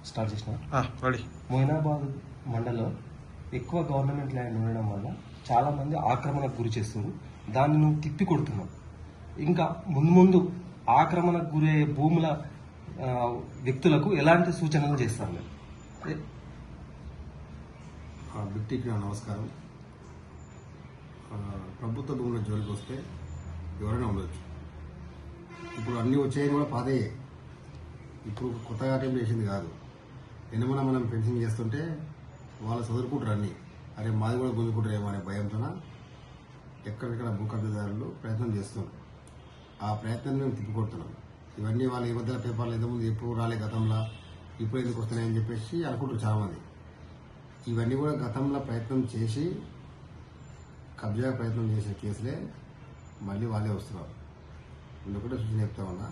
Start చేసిన మొయినాబాద్ మండలం ఎక్కువ గవర్నమెంట్ ల్యాండ్ ఉండడం వల్ల చాలామంది ఆక్రమణకు గురి చేస్తున్నారు. దాన్ని నువ్వు తిప్పి కొడుతున్నావు. ఇంకా ముందు ఆక్రమణకు గురయ్యే భూముల వ్యక్తులకు ఎలాంటి సూచనలు చేస్తాను నేను? బిట్టికి నమస్కారం. ప్రభుత్వ భూముల జోలికి వస్తే ఎవరైనా ఉండొచ్చు. ఇప్పుడు అన్నీ వచ్చాయని కూడా పాతయ్యే. ఇప్పుడు కొత్తగా అటెంప్ట్ చేసింది కాదు. ఎన్నమన్నా మనం ఫెన్సింగ్ చేస్తుంటే వాళ్ళు చదువుకుంటారు అన్నీ. అరే మాది కూడా గుంజుకుంటారేమో అనే భయంతో ఎక్కడెక్కడ భూ కబ్జాదారులు ప్రయత్నం చేస్తున్నారు. ఆ ప్రయత్నాన్ని మేము తిప్పికొడుతున్నాం. ఇవన్నీ వాళ్ళు ఈ మధ్యలో పేపర్లు ఇంతకుముందు ఎప్పుడు రాలే గతంలో, ఇప్పుడు ఎందుకు వస్తున్నాయని చెప్పేసి అనుకుంటారు చాలామంది. ఇవన్నీ కూడా గతంలో ప్రయత్నం చేసి కబ్జా ప్రయత్నం చేసే కేసులే మళ్ళీ వాళ్ళే వస్తున్నారు. నేను కూడా సూచన చెప్తా ఉన్నా,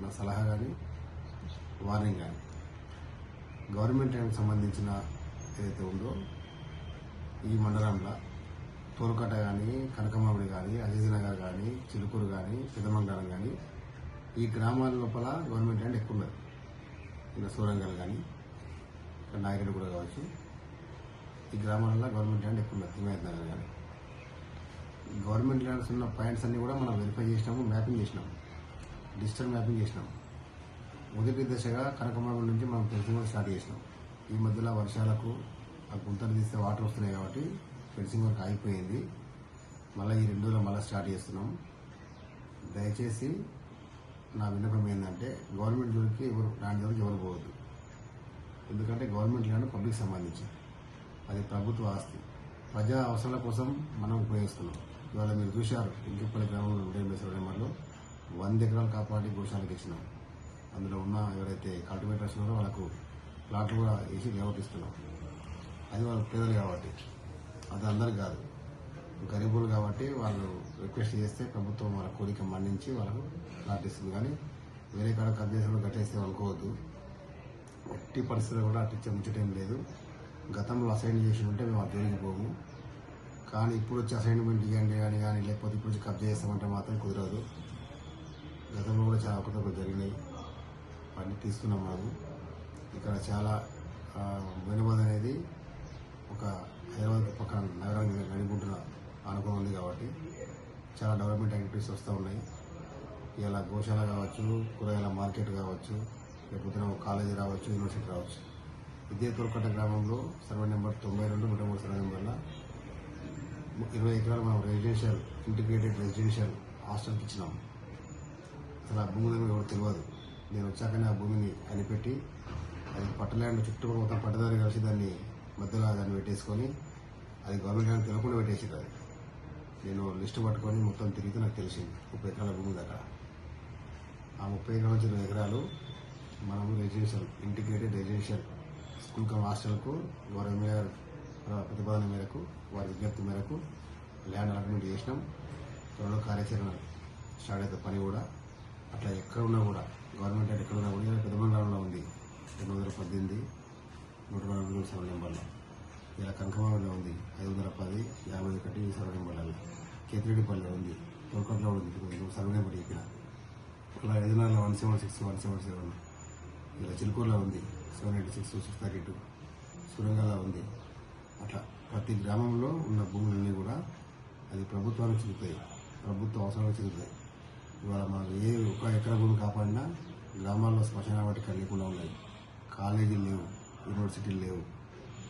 నా సలహా కానీ వార్నింగ్ కానీ గవర్నమెంట్ ల్యాండ్కి సంబంధించిన ఏదైతే ఉందో ఈ మండలంలో తోలుకట్ట కానీ, కనకమామిడి కానీ, అజీజ్ నగర్ కానీ, చిలుకూరు కానీ, పెద్దమంగళం కానీ ఈ గ్రామాల లోపల గవర్నమెంట్ ల్యాండ్ ఎక్కువ ఉన్నది. ఇంకా సూరంగల్ కానీ, ఇక్కడ నాయకుడు కూడా కావచ్చు, ఈ గ్రామాలలో గవర్నమెంట్ ల్యాండ్ ఎక్కువ ఉన్నది. హిమాయత్ నగర్ కానీ గవర్నమెంట్ ల్యాండ్స్ ఉన్న పాయింట్స్ అన్నీ కూడా మనం వెరిఫై చేసినాము, మ్యాపింగ్ చేసినాము, డిజిటల్ మ్యాపింగ్ చేసినాము. మొదటి దశగా కనకమామిడి నుంచి మనం ఫెన్సింగ్ కూడా స్టార్ట్ చేసినాం. ఈ మధ్యలో వర్షాలకు ఆ గుంతలు తీస్తే వాటర్ వస్తున్నాయి కాబట్టి ఫెన్సింగ్ వర్క్ ఆగిపోయింది. మళ్ళీ ఈ 2 రోజులు మళ్ళీ స్టార్ట్ చేస్తున్నాం. దయచేసి నా విన్నపం ఏంటంటే గవర్నమెంట్ జోలికి ఎవరు ల్యాండ్ జోలికి ఎవరు పోవద్దు. ఎందుకంటే గవర్నమెంట్ ల్యాండ్ పబ్లిక్ సంబంధించి, అది ప్రభుత్వ ఆస్తి. ప్రజా అవసరాల కోసం మనం ఉపయోగిస్తున్నాం. ఇవాళ మీరు చూశారు ఇంకెప్పటి గ్రామంలో 180 100 ఎకరాలు కాపాడి గోశాలకు ఇచ్చినాం. అందులో ఉన్న ఎవరైతే కల్టివేటర్స్ ఉన్నారో వాళ్ళకు ప్లాట్లు కూడా వేసి లేఅవుట్ ఇస్తున్నాం. అది వాళ్ళ పేదలు కాబట్టి, అది అందరికి కాదు, గరీబులు కాబట్టి వాళ్ళు రిక్వెస్ట్ చేస్తే ప్రభుత్వం వాళ్ళ కోరిక మన్నించి వాళ్ళకు ప్లాట్ ఇస్తుంది. కానీ వేరే కాడ కబ్జేసులు కట్టేస్తే అనుకోవద్దు. ఎట్టి పరిస్థితులు కూడా అట్టిచ్చే ముచ్చటేం లేదు. గతంలో అసైన్ చేసి ఉంటే మేము ఆ జోలికి పోము. కానీ ఇప్పుడు వచ్చి అసైన్మెంట్ ఇవ్వండి కానీ లేకపోతే ఇప్పుడు వచ్చి కబ్జా చేస్తామంటే మాత్రం కుదరదు. గతంలో కూడా చాలా ఒకటి జరిగినాయి, వాటిని తీస్తున్నాం. మనం ఇక్కడ చాలా మొయినాబాద్ అనేది ఒక హైదరాబాద్ పక్కన నగరానికి నడుపుకుంటున్న అనుభవం ఉంది కాబట్టి చాలా డెవలప్మెంట్ యాక్టివిటీస్ వస్తూ ఉన్నాయి. ఇలా గోశాల కావచ్చు, కూరగాయల మార్కెట్ కావచ్చు, లేకపోతే కాలేజీ రావచ్చు, యూనివర్సిటీ రావచ్చు. ఇదే తోలుకట్ట గ్రామంలో సర్వే నెంబర్ 92 103 సర్వే నెంబర్లో 20 ఎకరాలు మనం రెసిడెన్షియల్ ఇంటిగ్రేటెడ్ రెసిడెన్షియల్ హాస్టల్కి ఇచ్చినాం. అసలు ఆ భూమి ఎవరు తెలియదు. నేను వచ్చాకనే ఆ భూమిని కనిపెట్టి అది పట్టల్యాండ్ చుట్టూ మొత్తం పట్టదారి కలిసి దాన్ని మధ్యలో దాన్ని పెట్టేసుకొని అది గవర్నమెంట్ ల్యాండ్ తెలియకుండా పెట్టేసారు. అది నేను లిస్టు పట్టుకొని మొత్తం తిరిగితే నాకు తెలిసింది 30 ఎకరాల భూమి దాకా. ఆ 30 ఎకరాల నుంచి 20 ఎకరాలు మనము residential integrated residential school cum హాస్టల్కు వారి ప్రతిపాదన మేరకు, వారి విజ్ఞప్తి మేరకు ల్యాండ్ అలాట్మెంట్ చేసినాం. త్వరలో కార్యాచరణ స్టార్ట్ అయితే పని కూడా అట్లా ఎక్కడ ఉన్నా కూడా గవర్నమెంట్ ల్యాండ్ ఎక్కడ ఉన్నా కూడా పెద్దమంగళంలో ఉంది 218 142 సర్వే నెంబర్లో. ఇలా కనకమామిడిలో ఉంది 510 51 సర్వే నెంబర్లలో. కేతిరెడ్డిపల్లిలో ఉంది, తోలుకట్లో ఉంది సర్వే నెంబర్ చెప్పిన. అలా 5 176 177. ఇలా చిలుకూరులో ఉంది 786 632. సురంగల్లో ఉంది. అట్లా ప్రతి గ్రామంలో ఉన్న భూములన్నీ కూడా అది ప్రభుత్వానికి చెందుతాయి, ప్రభుత్వ అవసరాలకు చెందుతాయి. ఇవాళ మనకు ఏ 1 ఎకరా భూమి కాపాడినా గ్రామాల్లో శ్మశాన వాటికలు లేకుండా ఉన్నాయి. కాలేజీలు లేవు, యూనివర్సిటీలు లేవు,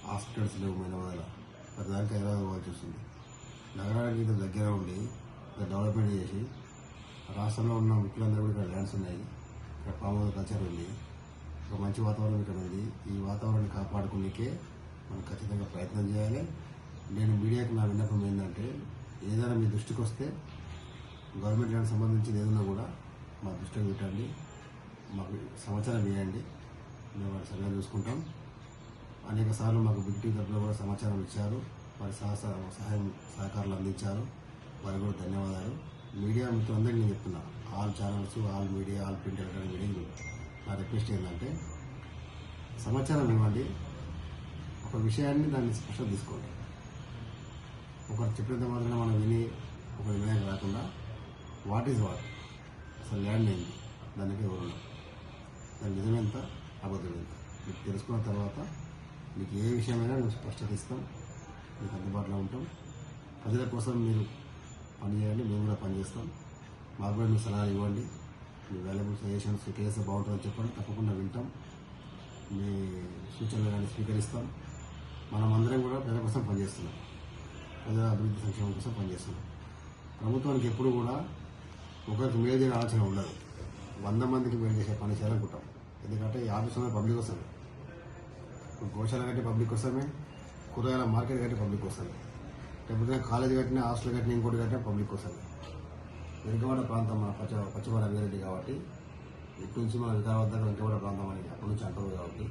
హాస్పిటల్స్ లేవు. మొయినాబాద్లో ప్రతిదానికి హైదరాబాద్ పోవాల్సి వస్తుంది. నగరానికి ఇంత దగ్గర ఉండి డెవలప్మెంట్ చేసి రాష్ట్రంలో ఉన్న ముఖ్యులందరూ కూడా ఇక్కడ ల్యాండ్స్ ఉన్నాయి. ఇక్కడ ఫామ్ హౌస్ కల్చర్ ఉంది, ఒక మంచి వాతావరణం ఇక్కడ ఉంది. ఈ వాతావరణాన్ని కాపాడుకునేకే మనం ఖచ్చితంగా ప్రయత్నం చేయాలి. నేను మీడియాకి నా విన్నపం ఏంటంటే ఏదైనా మీ దృష్టికి వస్తే గవర్నమెంట్ ల్యాండ్ సంబంధించి ఏదైనా కూడా మా దృష్టికి పెట్టండి, మాకు సమాచారం ఇవ్వండి, మేము వాటి సరిగా చూసుకుంటాం. అనేక సార్లు మాకు బిగ్ టీ తరఫున కూడా సమాచారం ఇచ్చారు, వారి సహాయం సహకారాలు అందించారు. వారికి కూడా ధన్యవాదాలు. మీడియా మిత్రులందరికీ నేను చెప్తున్నా, all channels, all media, all print electronic media నా రిక్వెస్ట్ ఏంటంటే సమాచారం ఇవ్వండి. ఒక విషయాన్ని దాన్ని స్పష్టత తీసుకోండి. ఒకరు చెప్పినంత మాత్రమే మనం విని ఒక నిర్ణయం రాకుండా వాట్ ఈజ్ వాట్, అసలు ల్యాండ్ ఏంటి, దానికి ఎవరు, దాని నిజమెంత, అబద్ధం ఎంత. మీకు తెలుసుకున్న తర్వాత మీకు ఏ విషయమైనా మేము స్పష్టత ఇస్తాం, మీకు అందుబాటులో ఉంటాం. ప్రజల కోసం మీరు పనిచేయండి, మేము కూడా పనిచేస్తాం. మాకు కూడా మీ సలహాలు ఇవ్వండి, మీ వాల్యుబుల్ సజెషన్స్ కేసు బాగుంటుందని చెప్పండి, తప్పకుండా వింటాం. మీ సూచనలు కానీ స్వీకరిస్తాం. మనం అందరం కూడా ప్రజల కోసం పనిచేస్తున్నాం, ప్రజల అభివృద్ధి సంక్షేమం కోసం పనిచేస్తున్నాం. ప్రభుత్వానికి ఎప్పుడు కూడా ఒకరికి మేలు చేయని ఆలోచన ఉండదు. 100 మందికి మేలు చేసే పని చేయాలనుకుంటాం. ఎందుకంటే ఈ ఆఫీసులో పబ్లిక్ వస్తుంది, గోశాల కట్టి పబ్లిక్ కోసమే, కూరగాయల మార్కెట్ కట్టి పబ్లిక్ వస్తుంది, లేకపోతే కాలేజీ కట్టిన, హాస్టల్ కట్టిన, ఇంకోటి కట్టిన పబ్లిక్ వస్తుంది. వెనుకబడ్డ ప్రాంతం మన పచ్చివాడ రంగారెడ్డి కాబట్టి, ఇటు నుంచి మన వికారాబాద్ దగ్గర వెనుకబడ్డ ప్రాంతం అని అప్పటి నుంచి అంటారు కాబట్టి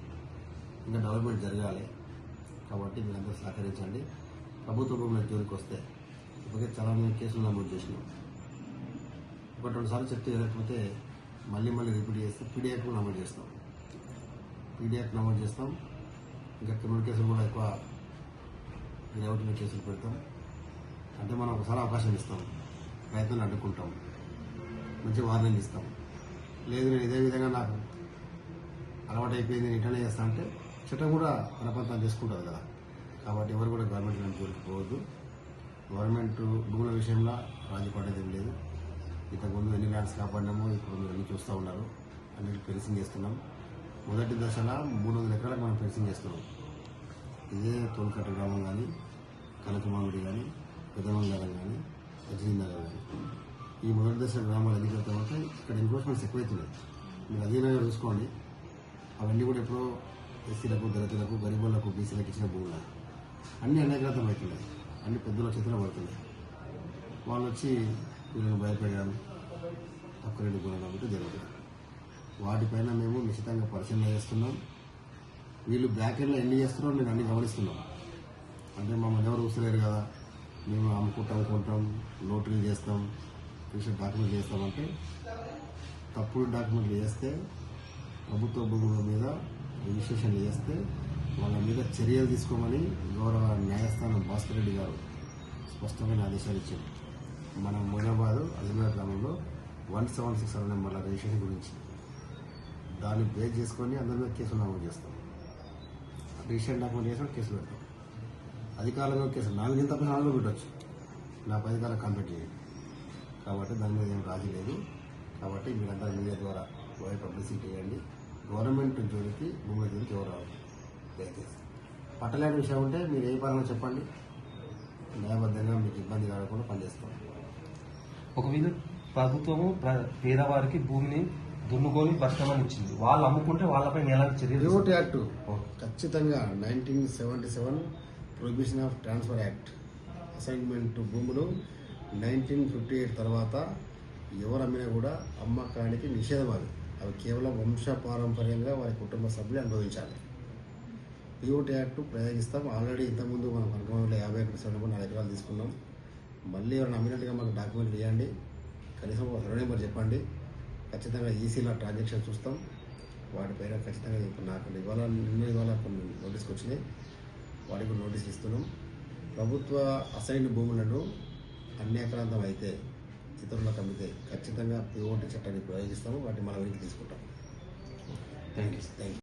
ఇంకా డెవలప్మెంట్ జరగాలి. కాబట్టి మీరందరూ సహకరించండి. ప్రభుత్వ భూముల జోలికి వస్తే ఇప్పటికే చాలా మంది కేసులు నమోదు చేసినాం. 1-2 సార్లు చెప్తే లేకపోతే మళ్ళీ రిపీట్ చేస్తే పీడియాక్ట్ నమోదు చేస్తాం. ఇంకా క్రిమినల్ కేసులు కూడా ఎక్కువ లేఅవుట్ కేసులు పెడతాం. అంటే మనం ఒకసారి అవకాశం ఇస్తాం, ప్రయత్నాన్ని అడ్డుకుంటాం, మంచి వార్నింగ్ ఇస్తాం. లేదు నేను ఇదే విధంగా నాకు అలవాటు అయిపోయింది, నేను ఇటనే చేస్తా అంటే చట్టం కూడా పనపంతం చేసుకుంటుంది కదా. కాబట్టి ఎవరు కూడా గవర్నమెంట్ ల్యాండ్ జోలికి పోవద్దు. గవర్నమెంట్ భూముల విషయంలో రాజీ పడేది ఏం లేదు. ఇంతకుముందు ఎన్ని ల్యాండ్స్ కాపాడినామో ఇప్పుడు మీరు అన్ని చూస్తూ ఉన్నారు. అన్నిటి ఫెన్సింగ్ చేస్తున్నాం. మొదటి దశలో 300 ఎకరాలకు మనం ఫెన్సింగ్ చేస్తున్నాం. ఇదే తోలుకట్ట గ్రామం కానీ, కనకమామిడి కానీ, పెద్దమంగారం కానీ, అజీనగర్ కానీ, ఈ మొదటి దశ గ్రామాలు ఎన్నికల తర్వాత ఇక్కడ ఎన్క్రోచ్మెంట్స్ ఎక్కువైతున్నాయి. మీరు అధీనంగా చూసుకోండి. అవన్నీ కూడా ఎప్పుడో ఎస్సీలకు, దళితులకు, గరీబులకు, బీసీలకు ఇచ్చిన భూములు అన్నీ అనేకరతం అవుతున్నాయి. అన్ని పెద్దల చేతిలో పడుతున్నాయి. వాళ్ళు వచ్చి వీళ్ళని భయపెట్టడం, తక్కువ రేటు కొనడం అంటే జరుగుతుంది. వాటిపైన మేము నిశ్చితంగా పరిశీలన చేస్తున్నాం. వీళ్ళు బ్యాక్ ఎండ్లో ఎన్ని చేస్తున్నారో నేను అన్ని గమనిస్తున్నాం. అంటే మమ్మల్ని ఎవరు చూస్తలేరు కదా, మేము అమ్ముకుంటాం, నోటరీలు చేస్తాం, రిజిస్టర్ డాక్యుమెంట్ చేస్తామంటే తప్పుడు డాక్యుమెంట్లు చేస్తే, ప్రభుత్వ భూముల మీద రిజిస్ట్రేషన్ చేస్తే వాళ్ళ మీద చర్యలు తీసుకోమని గౌరవ న్యాయస్థానం భాస్కర్ రెడ్డి గారు స్పష్టమైన ఆదేశాలు ఇచ్చారు. మన మొయినాబాద్ అజీనగర్ గ్రామంలో 176 నెంబర్ల రిజిస్ట్రేషన్ గురించి దాన్ని బేస్ చేసుకొని అందరి మీద కేసులు నమోదు చేస్తాం. రిజిస్ట్రేషన్ డాక్యుమెంట్ చేసిన కేసులు పెడతాం. అధికారుల కేసులు 4 తప్ప 4 పెట్టవచ్చు. నా 10 కాలం కంప్లీట్ చేయండి. కాబట్టి దాని మీద ఏం రాజీ లేదు. కాబట్టి మీరంతా మీడియా ద్వారా వైడ్ పబ్లిసిటీ చేయండి. గవర్నమెంట్ జోలికి, భూముల జోలికి ఎవరు రావాలి దయచేసి. పట్టలేని విషయం ఉంటే మీరు ఏ పరంగా చెప్పండి, న్యాయబద్ధంగా మీకు ఇబ్బంది కలగకుండా పనిచేస్తాం. ఒకవేళ ప్రభుత్వము పేదవారికి భూమిని దున్నుకొని బతకమని ఇచ్చింది, వాళ్ళు అమ్ముకుంటే వాళ్ళపై ఎలాంటి చర్యలు? రివోట్ యాక్ట్ ఖచ్చితంగా 1977 prohibition of transfer act, assignment భూములు 1958 తర్వాత ఎవరు అమ్మినా కూడా అమ్మకానికి నిషేధం. అవి కేవలం వంశపారంపర్యంగా వారి కుటుంబ సభ్యులు అనుభవించాలి. POT act ప్రయోగిస్తాం. ఆల్రెడీ ఇంతకుముందు మనం కనకమంలో 50 ఎకరాలు 4 ఎకరాలు తీసుకున్నాం. మళ్ళీ ఎవరైనా అమ్మినట్టుగా మాకు డాక్యుమెంట్లు ఇవ్వండి, కనీసం ఒక సర్వే నెంబర్ చెప్పండి. ఖచ్చితంగా ఈసీలో ట్రాన్సాక్షన్ చూస్తాం. వాటిపైన ఖచ్చితంగా ఇప్పుడు నాకు ఇవాళ కొన్ని నోటీస్కి వచ్చినాయి, వాటికి కూడా నోటీసులు ఇస్తున్నాం. ప్రభుత్వ అసైన్ భూములను అన్యాక్రాంతం అయితే, ఇతరులకు అమ్మితే ఖచ్చితంగా పిఓటి చట్టాన్ని ప్రయోగిస్తాము. వాటిని మన వెనక్కి తీసుకుంటాం. Thank you.